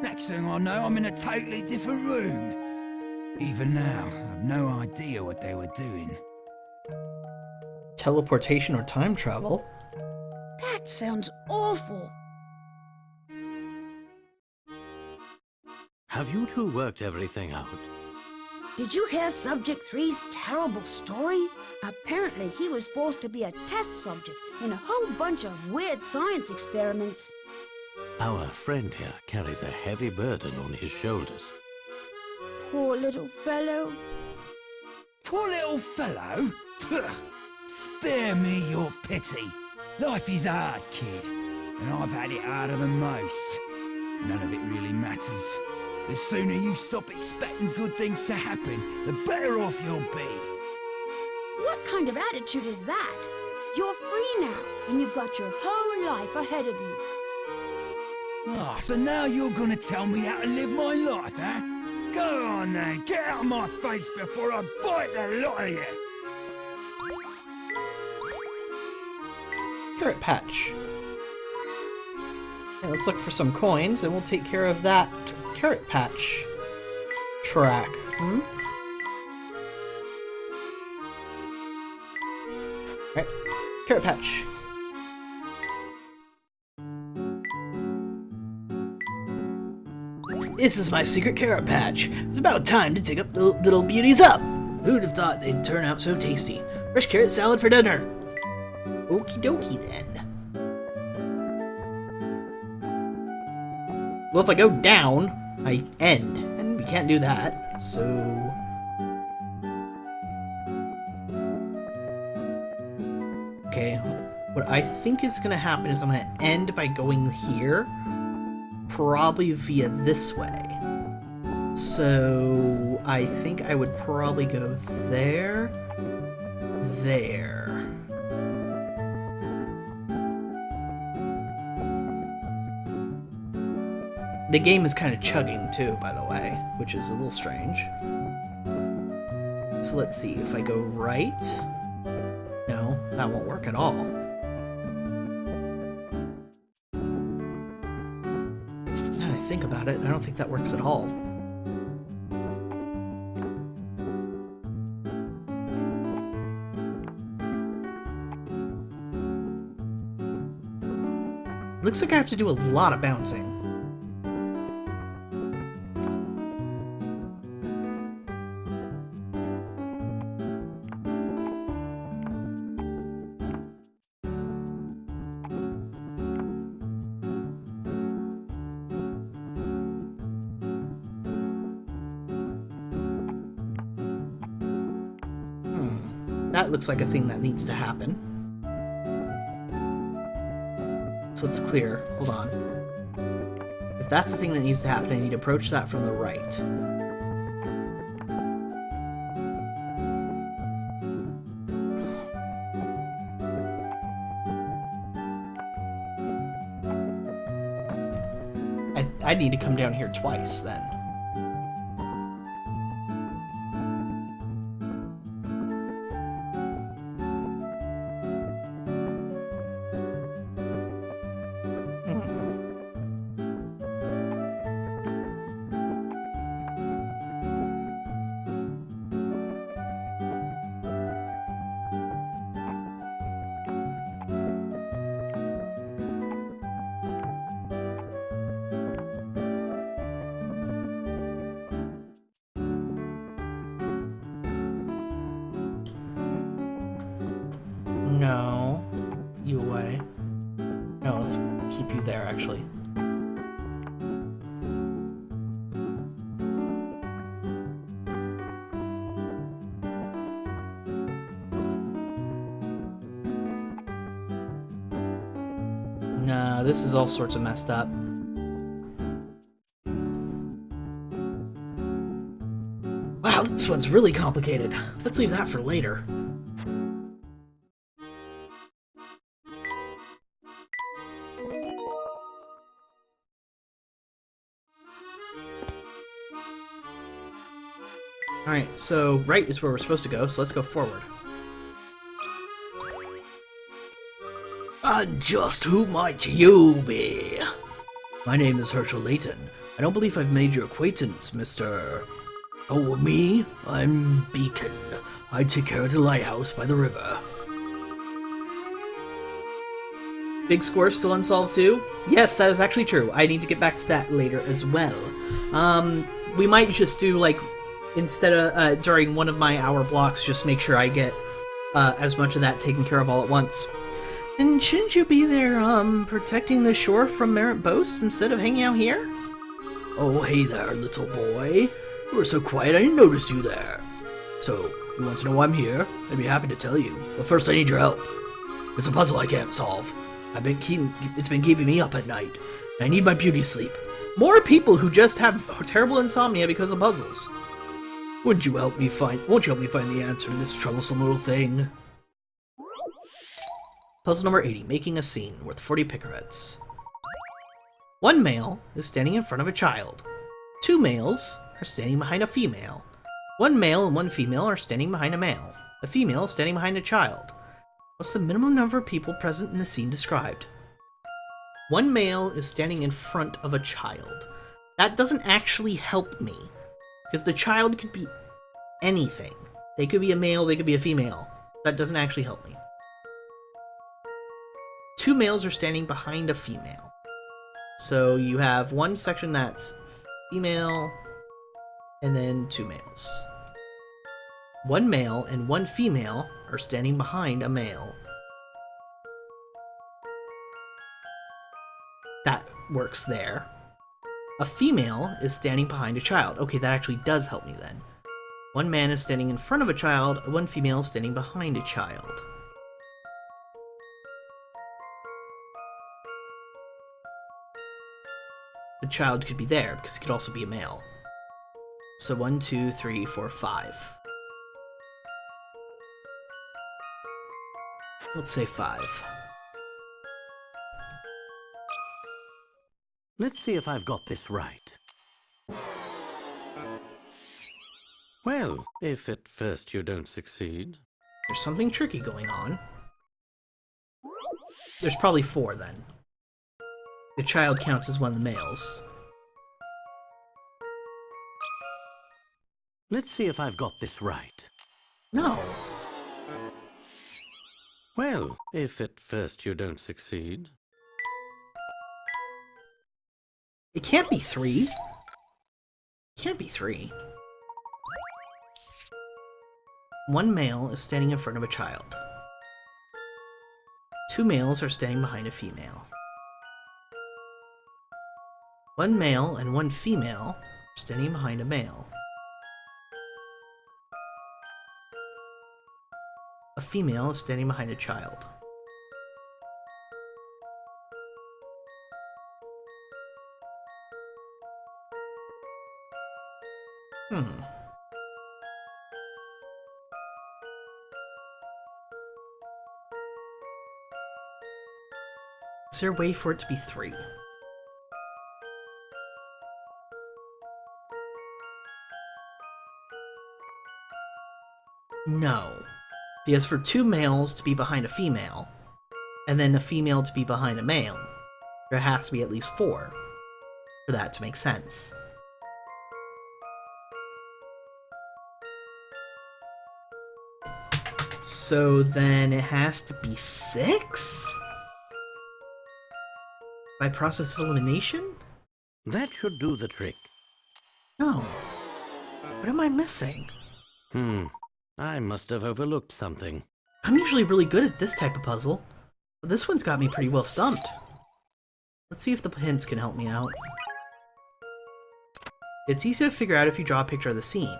Next thing I know, I'm in a totally different room. Even now, I've no idea what they were doing. Teleportation or time travel? That sounds awful. Have you two worked everything out? Did you hear Subject 3's terrible story? Apparently, he was forced to be a test subject in a whole bunch of weird science experiments. Our friend here carries a heavy burden on his shoulders. Poor little fellow. Poor little fellow? Pugh. Spare me your pity. Life is hard, kid, and I've had it harder than most. None of it really matters. The sooner you stop expecting good things to happen, the better off you'll be. What kind of attitude is that? You're free now, and you've got your whole life ahead of you. Ah, so now you're gonna tell me how to live my life, huh? Go on then, get out of my face before I bite the lot of you! Carrot Patch. Okay, let's look for some coins, and we'll take care of that Carrot Patch track. Right, Carrot Patch. This is my secret carrot patch. It's about time to dig up the little beauties up. Who'd have thought they'd turn out so tasty? Fresh carrot salad for dinner. Okie dokie then. Well, if I go down, I end, and we can't do that, so... Okay, what I think is gonna happen is I'm gonna end by going here, probably via this way. So I think I would probably go there, there. The game is kind of chugging too, by the way, which is a little strange. So let's see, if I go right... No, that won't work at all. Now that I think about it, I don't think that works at all. Looks like I have to do a lot of bouncing. That looks like a thing that needs to happen. So it's clear. Hold on. If that's the thing that needs to happen, I need to approach that from the right. I need to come down here twice, then. No. You away. No, let's keep you there, actually. Nah, this is all sorts of messed up. Wow, this one's really complicated. Let's leave that for later. Alright, so right is where we're supposed to go, so let's go forward. And just who might you be? My name is Layton. I don't believe I've made your acquaintance, Mr. Oh, me? I'm Beacon. I take care of the lighthouse by the river. Big score still unsolved too? Yes, that is actually true. I need to get back to that later as well. We might just do, like, instead of, during one of my hour blocks, just make sure I get, as much of that taken care of all at once. And shouldn't you be there, protecting the shore from errant boats instead of hanging out here? Oh, hey there, little boy. You were so quiet I didn't notice you there. So, you want to know why I'm here? I'd be happy to tell you. But first I need your help. It's a puzzle I can't solve. It's been keeping me up at night. And I need my beauty sleep. More people who just have terrible insomnia because of puzzles. Won't you help me find the answer to this troublesome little thing? Puzzle number 80, making a scene, worth 40 pickerheads. One male is standing in front of a child. Two males are standing behind a female. One male and one female are standing behind a male. A female is standing behind a child. What's the minimum number of people present in the scene described? One male is standing in front of a child. That doesn't actually help me, because the child could be anything. They could be a male, they could be a female. That doesn't actually help me. Two males are standing behind a female. So you have one section that's female, and then two males. One male and one female are standing behind a male. That works there. A female is standing behind a child. Okay, that actually does help me then. One man is standing in front of a child, one female is standing behind a child. The child could be there, because it could also be a male. So 1, 2, 3, 4, 5. Let's say 5. Let's see if I've got this right. Well, if at first you don't succeed... There's something tricky going on. There's probably 4 then. The child counts as one of the males. Let's see if I've got this right. No. Well, if at first you don't succeed... It can't be 3. It can't be 3. One male is standing in front of a child. Two males are standing behind a female. One male and one female are standing behind a male. A female is standing behind a child. Is there a way for it to be 3? No. Because for 2 males to be behind a female, and then a female to be behind a male, there has to be at least 4 for that to make sense. So then it has to be 6? By process of elimination? That should do the trick. No. What am I missing? I must have overlooked something. I'm usually really good at this type of puzzle, but this one's got me pretty well stumped. Let's see if the hints can help me out. It's easy to figure out if you draw a picture of the scene.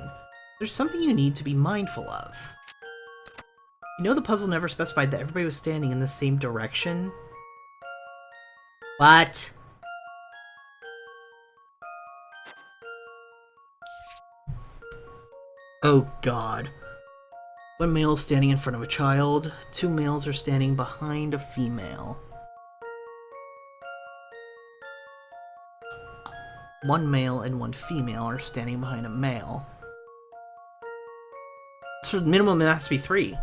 There's something you need to be mindful of. You know the puzzle never specified that everybody was standing in the same direction? What? Oh god. 1 male is standing in front of a child, 2 males are standing behind a female. 1 male and 1 female are standing behind a male. So the minimum it has to be 3.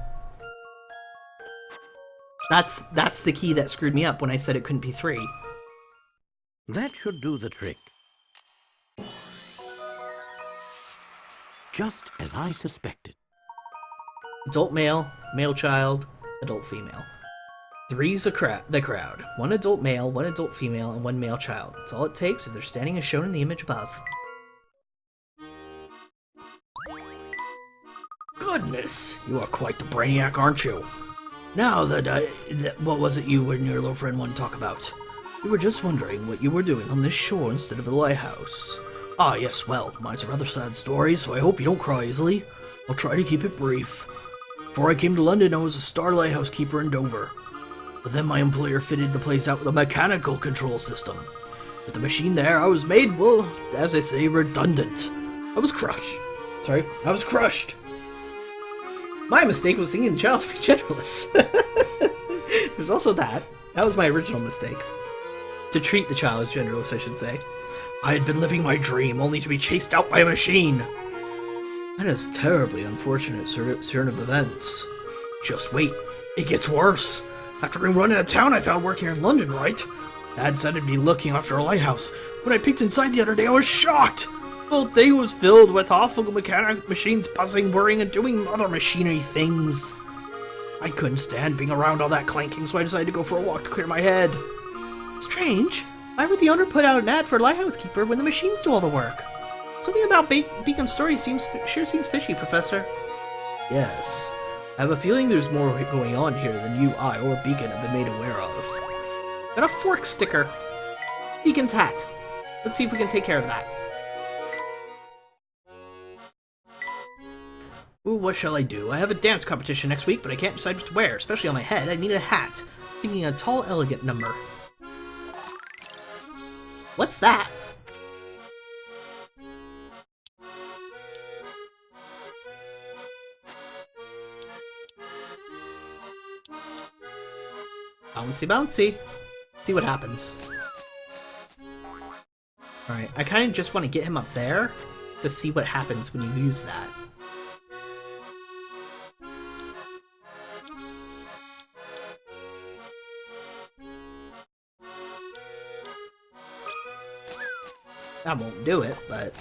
That's the key that screwed me up when I said it couldn't be 3. That should do the trick. Just as I suspected. Adult male, male child, adult female. 3's the crowd. 1 adult male, 1 adult female, and 1 male child. That's all it takes if they're standing as shown in the image above. Goodness, you are quite the brainiac, aren't you? Now what was it you and your little friend wanted to talk about? We were just wondering what you were doing on this shore instead of the lighthouse. Ah, yes, well, mine's a rather sad story, so I hope you don't cry easily. I'll try to keep it brief. Before I came to London, I was a star lighthouse keeper in Dover. But then my employer fitted the place out with a mechanical control system. With the machine there, I was made, well, as they say, redundant. I was crushed. My mistake was thinking the child to be genderless. There's also that. That was my original mistake. To treat the child as genderless, I should say. I had been living my dream, only to be chased out by a machine. That is terribly unfortunate turn of events. Just wait, it gets worse. After being run out of town, I found work here in London, right? Dad said I'd be looking after a lighthouse. When I peeked inside the other day, I was shocked. The whole thing was filled with awful mechanic machines buzzing, whirring, and doing other machinery things. I couldn't stand being around all that clanking, so I decided to go for a walk to clear my head. Strange. Why would the owner put out an ad for a lighthouse keeper when the machines do all the work? Something about Beacon's story sure seems fishy, Professor. Yes. I have a feeling there's more going on here than you, I, or Beacon have been made aware of. Got a fork sticker. Beacon's hat. Let's see if we can take care of that. Ooh, what shall I do? I have a dance competition next week, but I can't decide what to wear, especially on my head. I need a hat. Thinking a tall, elegant number. What's that? Bouncy, bouncy. See what happens. Alright, I kind of just want to get him up there to see what happens when you use that. That won't do it, but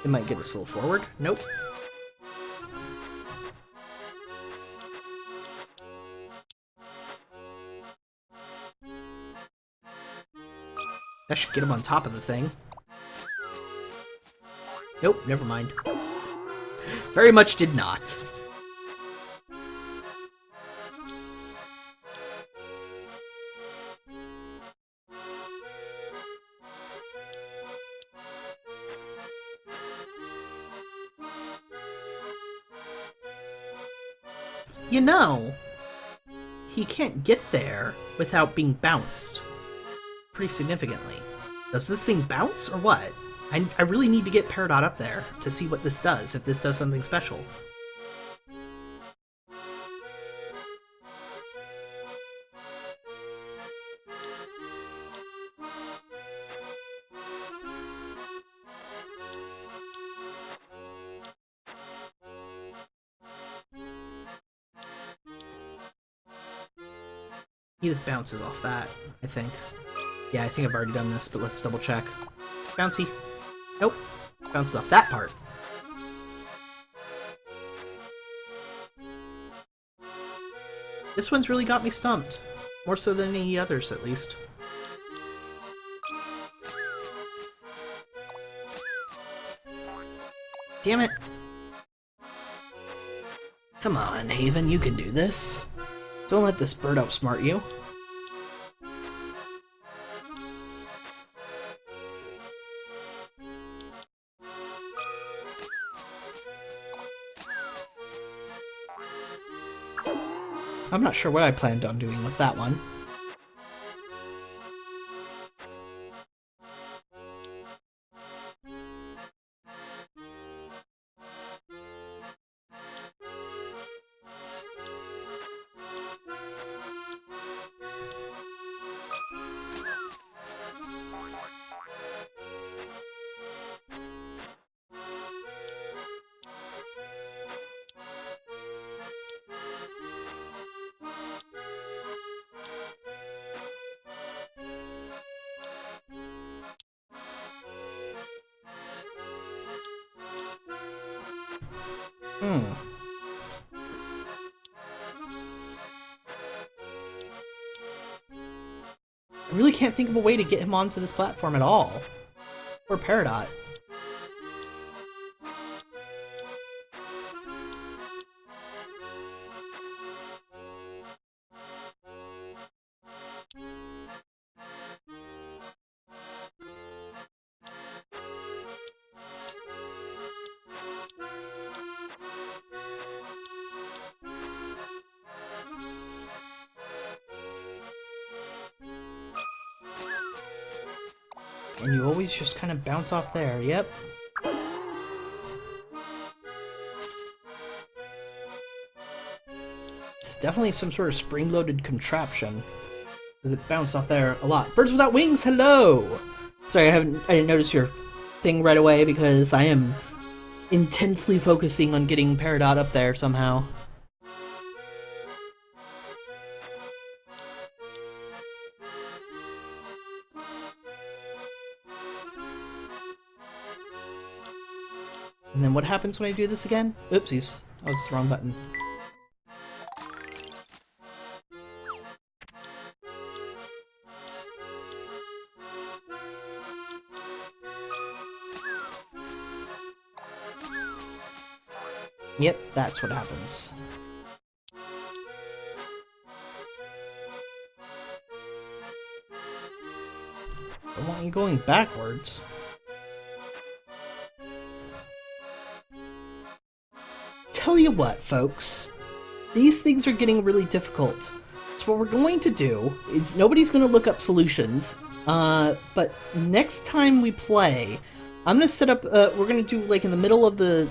it might get us a little forward. Nope. That should get him on top of the thing. Nope, never mind. Very much did not. You know, he can't get there without being bounced pretty significantly. Does this thing bounce or what? I really need to get Peridot up there to see what this does, if this does something special. He just bounces off that, I think. Yeah, I think I've already done this, but let's double check. Bouncy. Nope. Bounces off that part. This one's really got me stumped. More so than any others, at least. Damn it! Come on, Haven, you can do this. Don't let this bird outsmart you. I'm not sure what I planned on doing with that one. I really can't think of a way to get him onto this platform at all. Or Peridot. And you always just kind of bounce off there, yep. It's definitely some sort of spring-loaded contraption, because it bounced off there a lot. Birds without wings, hello! Sorry, I didn't notice your thing right away, because I am intensely focusing on getting Peridot up there somehow. And then what happens when I do this again? Oopsies, that was the wrong button. Yep, that's what happens. I want you going backwards. Tell you what, folks. These things are getting really difficult. So what we're going to do is nobody's going to look up solutions. But next time we play, I'm going to set up, we're going to do like in the middle of the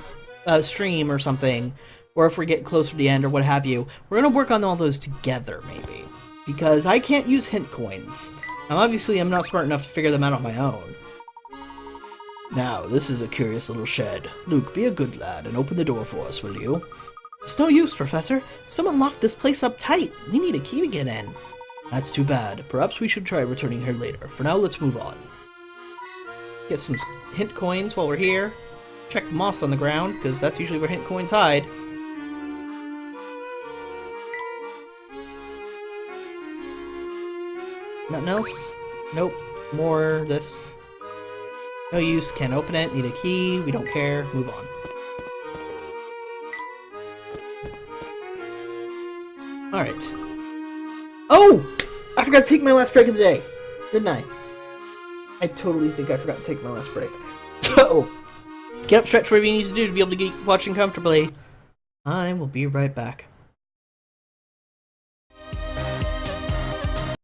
stream or something, or if we get closer to the end or what have you, we're going to work on all those together maybe. Because I can't use hint coins. Now obviously I'm not smart enough to figure them out on my own. Now, this is a curious little shed. Luke, be a good lad and open the door for us, will you? It's no use, Professor. Someone locked this place up tight. We need a key to get in. That's too bad. Perhaps we should try returning here later. For now, let's move on. Get some hint coins while we're here. Check the moss on the ground, because that's usually where hint coins hide. Nothing else? Nope. More this. No use, can't open it, need a key, we don't care, move on. Alright. Oh! I forgot to take my last break of the day, didn't I? I totally think I forgot to take my last break. So, get up, stretch, whatever you need to do to be able to get watching comfortably. I will be right back.